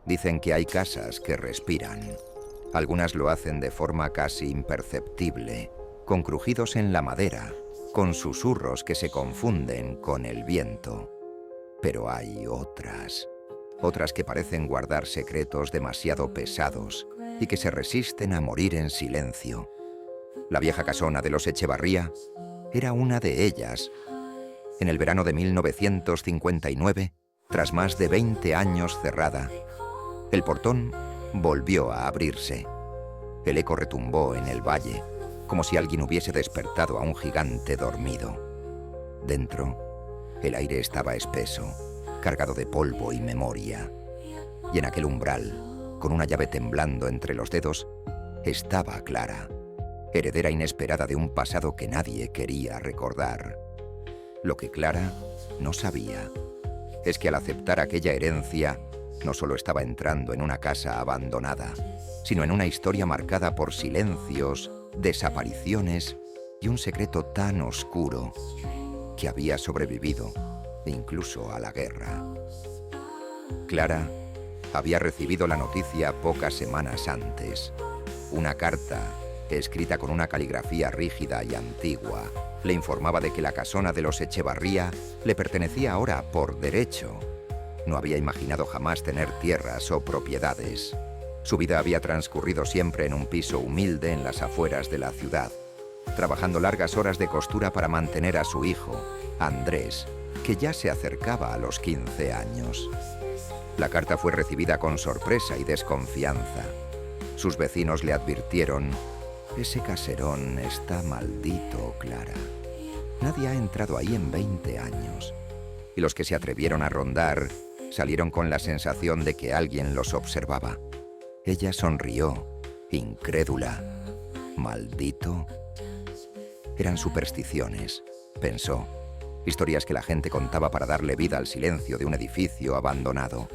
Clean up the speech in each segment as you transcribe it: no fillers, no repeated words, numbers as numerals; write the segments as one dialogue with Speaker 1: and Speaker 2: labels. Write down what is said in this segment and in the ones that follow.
Speaker 1: Dicen que hay casas que respiran. Algunas lo hacen de forma casi imperceptible, con crujidos en la madera, con susurros que se confunden con el viento. Pero hay otras que parecen guardar secretos demasiado pesados y que se resisten a morir en silencio. La vieja casona de los Echevarría era una de ellas. En el verano de 1959, tras más de 20 años cerrada, el portón volvió a abrirse. El eco retumbó en el valle, como si alguien hubiese despertado a un gigante dormido. Dentro, el aire estaba espeso, cargado de polvo y memoria. Y en aquel umbral, con una llave temblando entre los dedos, estaba Clara, heredera inesperada de un pasado que nadie quería recordar. Lo que Clara no sabía es que al aceptar aquella herencia, no solo estaba entrando en una casa abandonada, sino en una historia marcada por silencios, desapariciones y un secreto tan oscuro que había sobrevivido incluso a la guerra. Clara había recibido la noticia pocas semanas antes. Una carta, escrita con una caligrafía rígida y antigua, le informaba de que la casona de los Echevarría le pertenecía ahora por derecho. No había imaginado jamás tener tierras o propiedades. Su vida había transcurrido siempre en un piso humilde en las afueras de la ciudad, trabajando largas horas de costura para mantener a su hijo, Andrés, que ya se acercaba a los 15 años. La carta fue recibida con sorpresa y desconfianza. Sus vecinos le advirtieron: «Ese caserón está maldito, Clara. Nadie ha entrado ahí en 20 años». Y los que se atrevieron a rondar salieron con la sensación de que alguien los observaba. Ella sonrió, incrédula. ¿Maldito? Eran supersticiones, pensó. Historias que la gente contaba para darle vida al silencio de un edificio abandonado.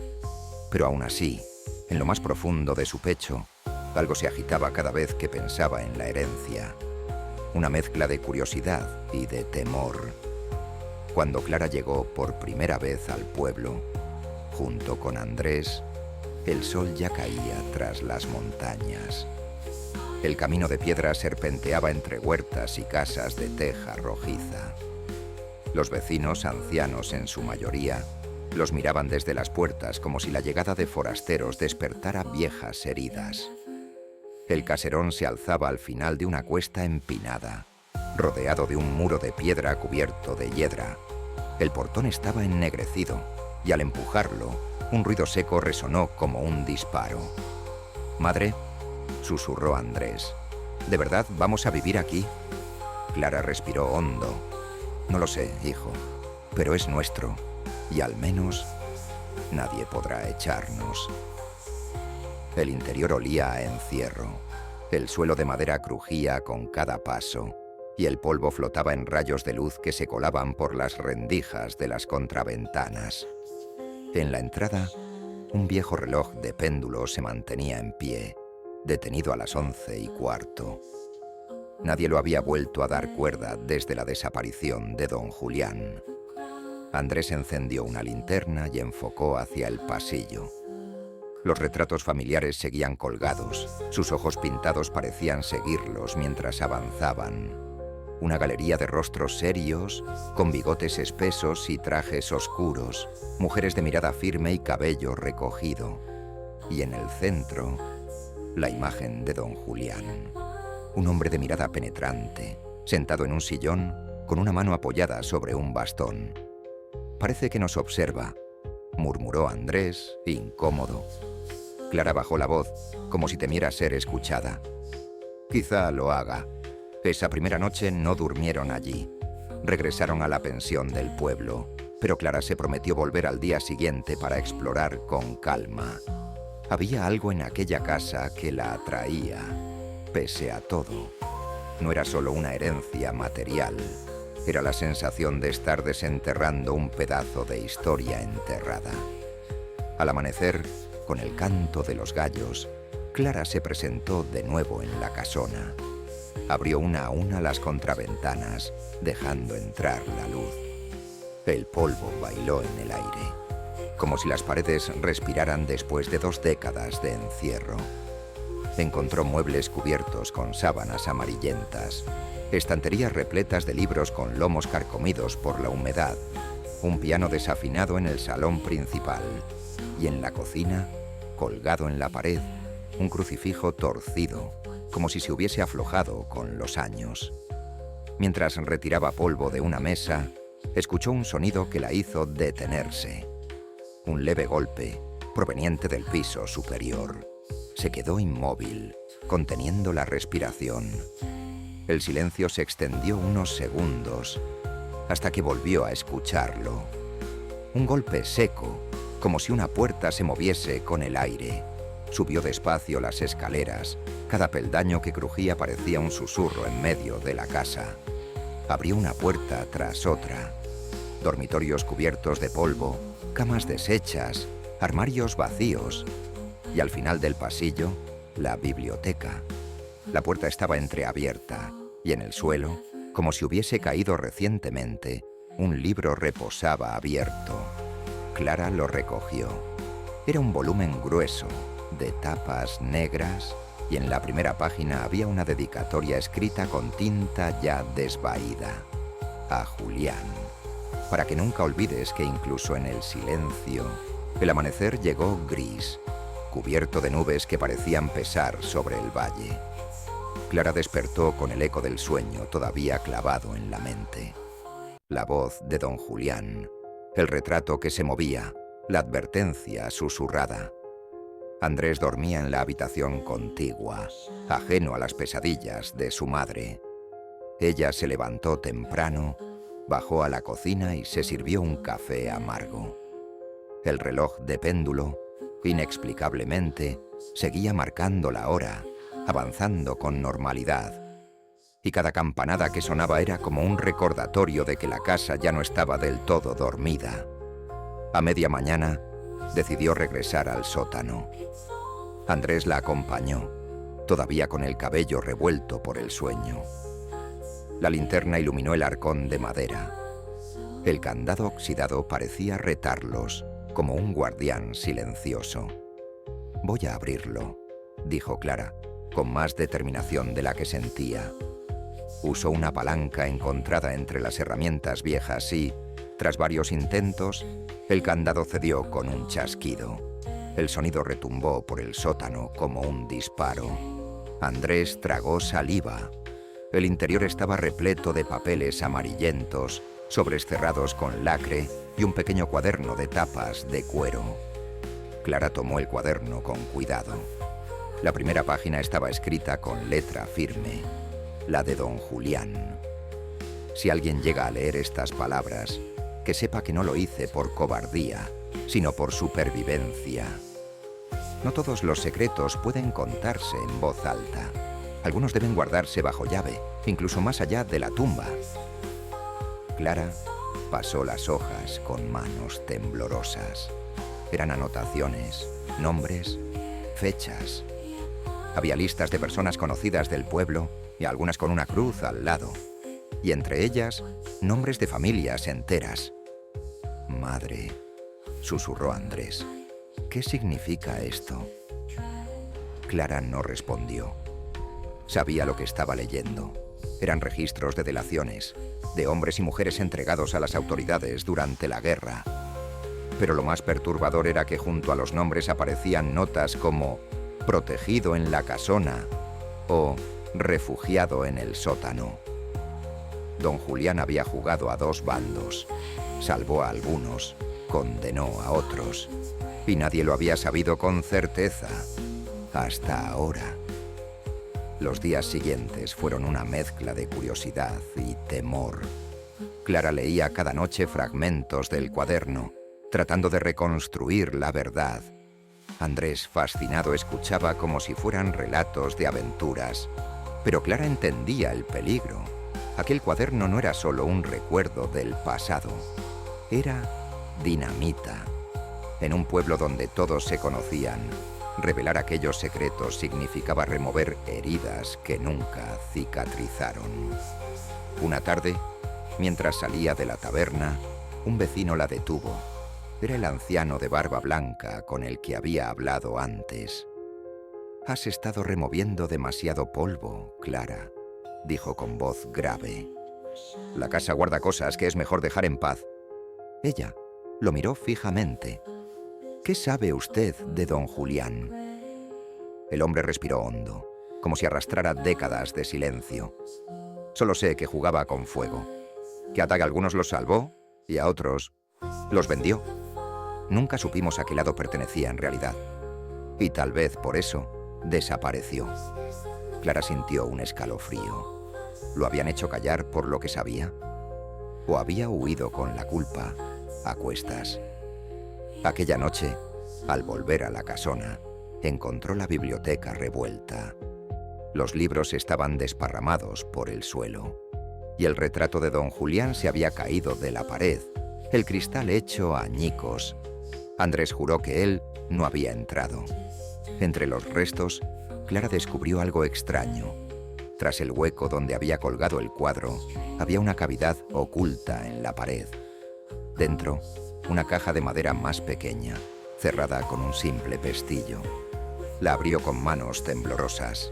Speaker 1: Pero aún así, en lo más profundo de su pecho, algo se agitaba cada vez que pensaba en la herencia. Una mezcla de curiosidad y de temor. Cuando Clara llegó por primera vez al pueblo, junto con Andrés, el sol ya caía tras las montañas. El camino de piedra serpenteaba entre huertas y casas de teja rojiza. Los vecinos, ancianos en su mayoría, los miraban desde las puertas como si la llegada de forasteros despertara viejas heridas. El caserón se alzaba al final de una cuesta empinada, rodeado de un muro de piedra cubierto de hiedra. El portón estaba ennegrecido y al empujarlo, un ruido seco resonó como un disparo. «Madre», susurró Andrés, «¿de verdad vamos a vivir aquí?» Clara respiró hondo. «No lo sé, hijo, pero es nuestro, y al menos nadie podrá echarnos». El interior olía a encierro. El suelo de madera crujía con cada paso, y el polvo flotaba en rayos de luz que se colaban por las rendijas de las contraventanas. En la entrada, un viejo reloj de péndulo se mantenía en pie, detenido a las 11:15. Nadie lo había vuelto a dar cuerda desde la desaparición de don Julián. Andrés encendió una linterna y enfocó hacia el pasillo. Los retratos familiares seguían colgados. Sus ojos pintados parecían seguirlos mientras avanzaban. Una galería de rostros serios, con bigotes espesos y trajes oscuros, mujeres de mirada firme y cabello recogido. Y en el centro, la imagen de don Julián. Un hombre de mirada penetrante, sentado en un sillón, con una mano apoyada sobre un bastón. «Parece que nos observa», murmuró Andrés, incómodo. Clara bajó la voz, como si temiera ser escuchada. «Quizá lo haga». Esa primera noche no durmieron allí. Regresaron a la pensión del pueblo, pero Clara se prometió volver al día siguiente para explorar con calma. Había algo en aquella casa que la atraía, pese a todo. No era solo una herencia material, era la sensación de estar desenterrando un pedazo de historia enterrada. Al amanecer, con el canto de los gallos, Clara se presentó de nuevo en la casona. Abrió una a una las contraventanas, dejando entrar la luz. El polvo bailó en el aire. como si las paredes respiraran después de 2 décadas de encierro. Encontró muebles cubiertos con sábanas amarillentas, estanterías repletas de libros con lomos carcomidos por la humedad, un piano desafinado en el salón principal y en la cocina, colgado en la pared, un crucifijo torcido, como si se hubiese aflojado con los años. Mientras retiraba polvo de una mesa, escuchó un sonido que la hizo detenerse. Un leve golpe, proveniente del piso superior. Se quedó inmóvil, conteniendo la respiración. El silencio se extendió unos segundos, hasta que volvió a escucharlo. Un golpe seco, como si una puerta se moviese con el aire. Subió despacio las escaleras. Cada peldaño que crujía parecía un susurro en medio de la casa. Abrió una puerta tras otra. Dormitorios cubiertos de polvo, camas deshechas, armarios vacíos. Y al final del pasillo, la biblioteca. La puerta estaba entreabierta y en el suelo, como si hubiese caído recientemente, un libro reposaba abierto. Clara lo recogió. Era un volumen grueso, de tapas negras, y en la primera página había una dedicatoria escrita con tinta ya desvaída. A Julián. Para que nunca olvides que incluso en el silencio, el amanecer llegó gris, cubierto de nubes que parecían pesar sobre el valle. Clara despertó con el eco del sueño todavía clavado en la mente. La voz de don Julián, el retrato que se movía, la advertencia susurrada. Andrés dormía en la habitación contigua, ajeno a las pesadillas de su madre. Ella se levantó temprano, bajó a la cocina y se sirvió un café amargo. El reloj de péndulo, inexplicablemente, seguía marcando la hora, avanzando con normalidad. Y cada campanada que sonaba era como un recordatorio de que la casa ya no estaba del todo dormida. A media mañana, decidió regresar al sótano. Andrés la acompañó, todavía con el cabello revuelto por el sueño. La linterna iluminó el arcón de madera. El candado oxidado parecía retarlos, como un guardián silencioso. «Voy a abrirlo», dijo Clara, con más determinación de la que sentía. Usó una palanca encontrada entre las herramientas viejas y, tras varios intentos, el candado cedió con un chasquido. El sonido retumbó por el sótano como un disparo. Andrés tragó saliva. El interior estaba repleto de papeles amarillentos, sobres cerrados con lacre y un pequeño cuaderno de tapas de cuero. Clara tomó el cuaderno con cuidado. La primera página estaba escrita con letra firme, la de don Julián. Si alguien llega a leer estas palabras, que sepa que no lo hice por cobardía, sino por supervivencia. No todos los secretos pueden contarse en voz alta. Algunos deben guardarse bajo llave, incluso más allá de la tumba. Clara pasó las hojas con manos temblorosas. Eran anotaciones, nombres, fechas. Había listas de personas conocidas del pueblo y algunas con una cruz al lado. Y entre ellas, nombres de familias enteras. «Madre», susurró Andrés, «¿qué significa esto?» Clara no respondió. Sabía lo que estaba leyendo. Eran registros de delaciones, de hombres y mujeres entregados a las autoridades durante la guerra. Pero lo más perturbador era que junto a los nombres aparecían notas como «protegido en la casona» o «refugiado en el sótano». Don Julián había jugado a 2 bandos. Salvó a algunos, condenó a otros, y nadie lo había sabido con certeza, hasta ahora. Los días siguientes fueron una mezcla de curiosidad y temor. Clara leía cada noche fragmentos del cuaderno, tratando de reconstruir la verdad. Andrés, fascinado, escuchaba como si fueran relatos de aventuras, pero Clara entendía el peligro. Aquel cuaderno no era solo un recuerdo del pasado, era dinamita. En un pueblo donde todos se conocían, revelar aquellos secretos significaba remover heridas que nunca cicatrizaron. Una tarde, mientras salía de la taberna, un vecino la detuvo. Era el anciano de barba blanca con el que había hablado antes. «Has estado removiendo demasiado polvo, Clara», dijo con voz grave. «La casa guarda cosas que es mejor dejar en paz». Ella lo miró fijamente. «¿Qué sabe usted de don Julián?». El hombre respiró hondo, como si arrastrara décadas de silencio. «Solo sé que jugaba con fuego, que a algunos los salvó y a otros los vendió. Nunca supimos a qué lado pertenecía en realidad. Y tal vez por eso desapareció». Clara sintió un escalofrío. ¿Lo habían hecho callar por lo que sabía? ¿O había huido con la culpa a cuestas? Aquella noche, al volver a la casona, encontró la biblioteca revuelta. Los libros estaban desparramados por el suelo, y el retrato de don Julián se había caído de la pared, el cristal hecho añicos. Andrés juró que él no había entrado. Entre los restos, Clara descubrió algo extraño. Tras el hueco donde había colgado el cuadro, había una cavidad oculta en la pared. Dentro, una caja de madera más pequeña, cerrada con un simple pestillo. La abrió con manos temblorosas.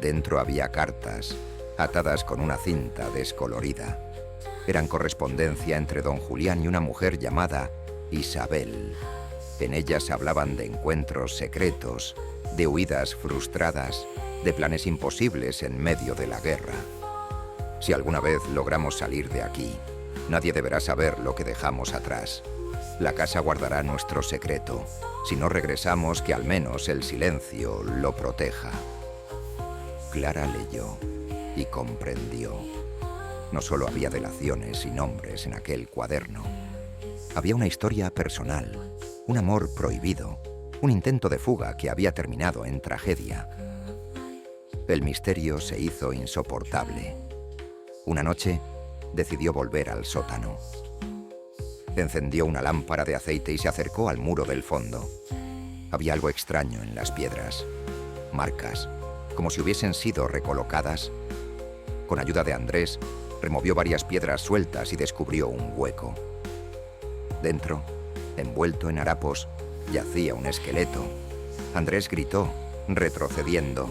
Speaker 1: Dentro había cartas, atadas con una cinta descolorida. Eran correspondencia entre don Julián y una mujer llamada Isabel. En ellas hablaban de encuentros secretos, de huidas frustradas, de planes imposibles en medio de la guerra. Si alguna vez logramos salir de aquí, nadie deberá saber lo que dejamos atrás. La casa guardará nuestro secreto. Si no regresamos, que al menos el silencio lo proteja. Clara leyó y comprendió. No solo había delaciones y nombres en aquel cuaderno. Había una historia personal, un amor prohibido, un intento de fuga que había terminado en tragedia. El misterio se hizo insoportable. Una noche, decidió volver al sótano. Encendió una lámpara de aceite y se acercó al muro del fondo. Había algo extraño en las piedras. Marcas, como si hubiesen sido recolocadas. Con ayuda de Andrés, removió varias piedras sueltas y descubrió un hueco. Dentro, envuelto en harapos, yacía un esqueleto. Andrés gritó, retrocediendo.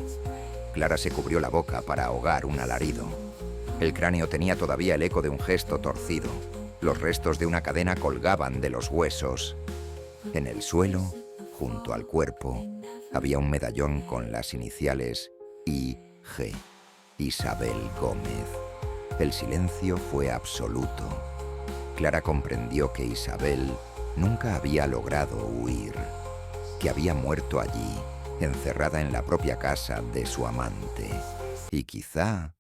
Speaker 1: Clara se cubrió la boca para ahogar un alarido. El cráneo tenía todavía el eco de un gesto torcido. Los restos de una cadena colgaban de los huesos. En el suelo, junto al cuerpo, había un medallón con las iniciales I.G. Isabel Gómez. El silencio fue absoluto. Clara comprendió que Isabel nunca había logrado huir, que había muerto allí, encerrada en la propia casa de su amante. Y quizá